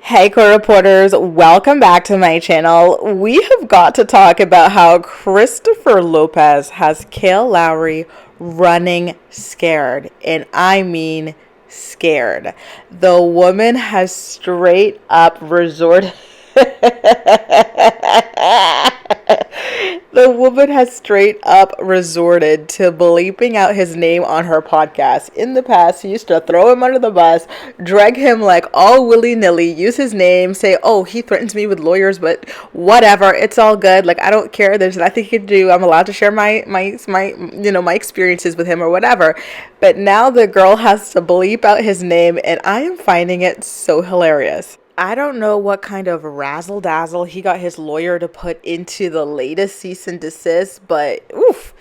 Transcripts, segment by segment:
Hey, core reporters, welcome back to my channel. We have got to talk about how Christopher Lopez has Kail Lowry running scared. And I mean scared. The woman has straight up resorted. The woman has straight up resorted to bleeping out his name on her podcast. In the past, he used to throw him under the bus, drag him like all willy nilly, use his name, say, "Oh, he threatens me with lawyers, but whatever, it's all good. Like I don't care. There's nothing he can do. I'm allowed to share my experiences with him or whatever." But now the girl has to bleep out his name, and I am finding it so hilarious. I don't know what kind of razzle dazzle he got his lawyer to put into the latest cease and desist, but oof,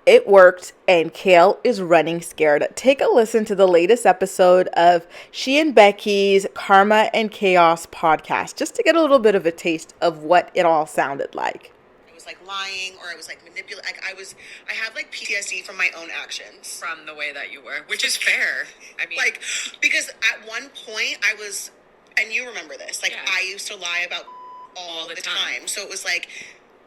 it worked, and Kail is running scared. Take a listen to the latest episode of she and Becky's Karma and Chaos podcast just to get a little bit of a taste of what it all sounded like. I was like lying or I was like manipulating. I have like PTSD from my own actions. From the way that you were, which is fair. I mean, Like, because at one point I was, and you remember this, like Yeah. I used to lie about all the time. So it was like,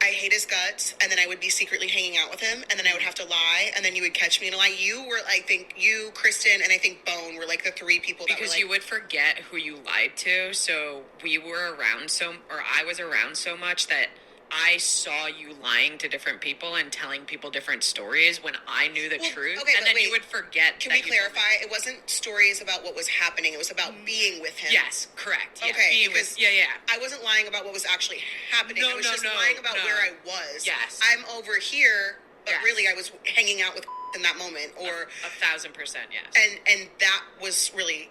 I hate his guts, and then I would be secretly hanging out with him, and then I would have to lie, and then you would catch me in a lie. You were, I think, you, Kristen, and I think Bone were like the three people that because were like, you would forget who you lied to. So I was around so much that I saw you lying to different people and telling people different stories when I knew the truth. okay, and but then wait, you would forget. Can we clarify? It wasn't stories about what was happening. It was about being with him. Yes, correct. Yeah, Okay, being with, yeah. I wasn't lying about what was actually happening. No, I was no, just no, lying about no. where I was. Yes. I'm over here, but Yes. really I was hanging out with in that moment. Or 1,000%, yes. and that was really,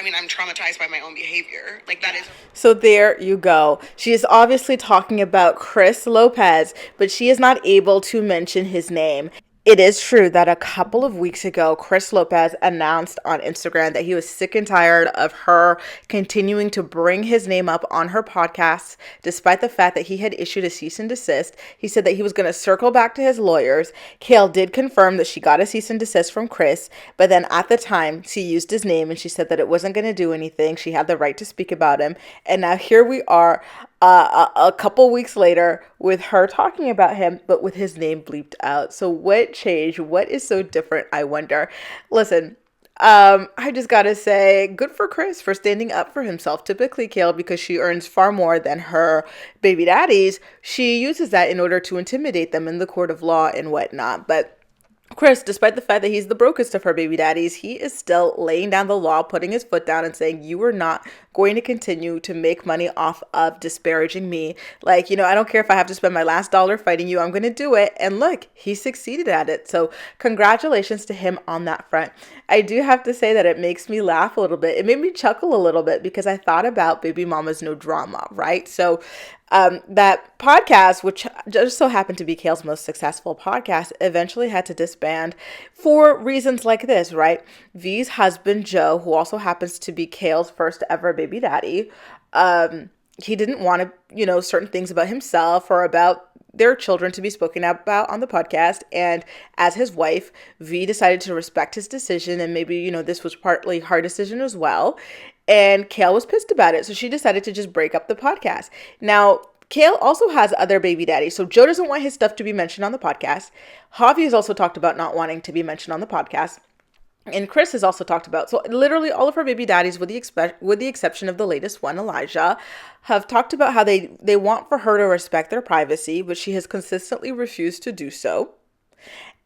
I mean, I'm traumatized by my own behavior. Like that is. So there you go. She is obviously talking about Chris Lopez, but she is not able to mention his name. It is true that a couple of weeks ago, Chris Lopez announced on Instagram that he was sick and tired of her continuing to bring his name up on her podcasts, despite the fact that he had issued a cease and desist. He said that he was going to circle back to his lawyers. Kail did confirm that she got a cease and desist from Chris, but then at the time, she used his name and she said that it wasn't going to do anything. She had the right to speak about him. And now here we are a couple weeks later with her talking about him, but with his name bleeped out. So what changed? What is so different, I wonder? Listen, I just gotta say, good for Chris for standing up for himself. Typically, Kail, because she earns far more than her baby daddies, she uses that in order to intimidate them in the court of law and whatnot. But Chris, despite the fact that he's the brokest of her baby daddies, he is still laying down the law, putting his foot down and saying, you are not going to continue to make money off of disparaging me. Like, I don't care if I have to spend my last dollar fighting you, I'm going to do it. And look, he succeeded at it. So congratulations to him on that front. I do have to say that it makes me laugh a little bit. It made me chuckle a little bit because I thought about Baby Mama's No Drama, right? So that podcast, which just so happened to be Kail's most successful podcast, eventually had to disband for reasons like this, right? V's husband, Joe, who also happens to be Kail's first ever baby daddy, he didn't want to, certain things about himself or about their children to be spoken about on the podcast. And as his wife, V decided to respect his decision. And maybe, this was partly her decision as well. And Kail was pissed about it. So she decided to just break up the podcast. Now, Kail also has other baby daddies. So Joe doesn't want his stuff to be mentioned on the podcast. Javi has also talked about not wanting to be mentioned on the podcast. And Chris has also talked about, so literally all of her baby daddies, with the exception of the latest one, Elijah, have talked about how they want for her to respect their privacy, but she has consistently refused to do so.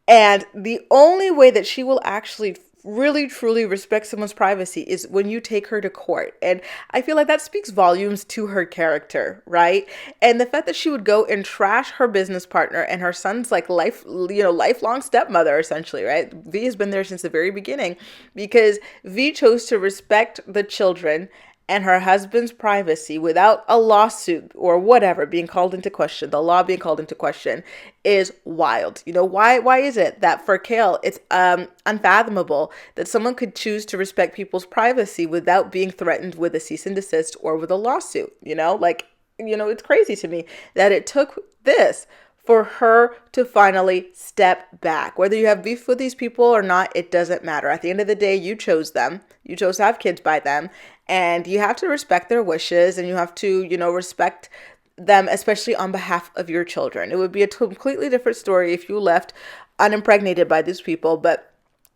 And the only way that she will actually really truly respect someone's privacy is when you take her to court. And I feel like that speaks volumes to her character, right? And the fact that she would go and trash her business partner and her son's like lifelong stepmother, essentially, right? V has been there since the very beginning because V chose to respect the children and her husband's privacy without a lawsuit or whatever being called into question, the law being called into question, is wild. Why is it that for Kail, it's unfathomable that someone could choose to respect people's privacy without being threatened with a cease and desist or with a lawsuit? It's crazy to me that it took this for her to finally step back. Whether you have beef with these people or not, it doesn't matter. At the end of the day, you chose them. You chose to have kids by them. And you have to respect their wishes, and you have to, respect them, especially on behalf of your children. It would be a completely different story if you left unimpregnated by these people, but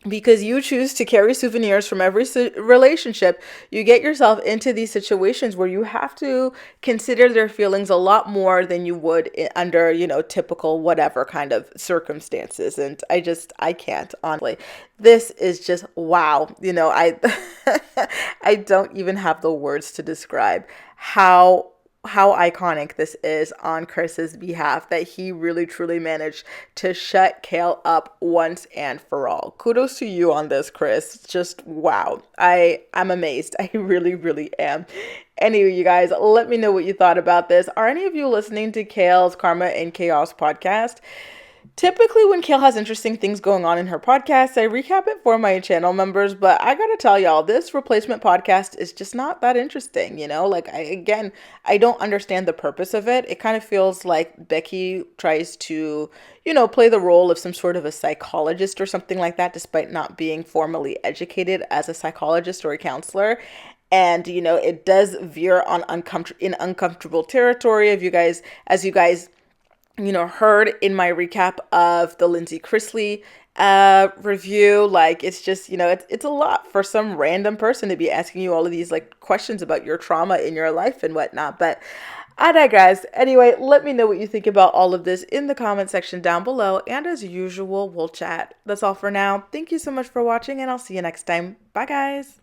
because you choose to carry souvenirs from every relationship, you get yourself into these situations where you have to consider their feelings a lot more than you would under, typical whatever kind of circumstances. And I can't, honestly. This is just wow. I don't even have the words to describe how iconic this is on Chris's behalf, that he really truly managed to shut Kail up once and for all. Kudos to you on this, Chris. Just wow. I'm amazed. I really, really am. Anyway, you guys, let me know what you thought about this. Are any of you listening to Kail's Karma and Chaos podcast? Typically, when Kail has interesting things going on in her podcast, I recap it for my channel members, but I gotta tell y'all, this replacement podcast is just not that interesting, I don't understand the purpose of it. It kind of feels like Becky tries to, play the role of some sort of a psychologist or something like that, despite not being formally educated as a psychologist or a counselor. And, it does veer on uncomfortable territory as you guys heard in my recap of the Lindsay Chrisley review. Like, it's just, it's a lot for some random person to be asking you all of these questions about your trauma in your life and whatnot. But I digress. Anyway, let me know what you think about all of this in the comment section down below. And as usual, we'll chat. That's all for now. Thank you so much for watching, and I'll see you next time. Bye, guys.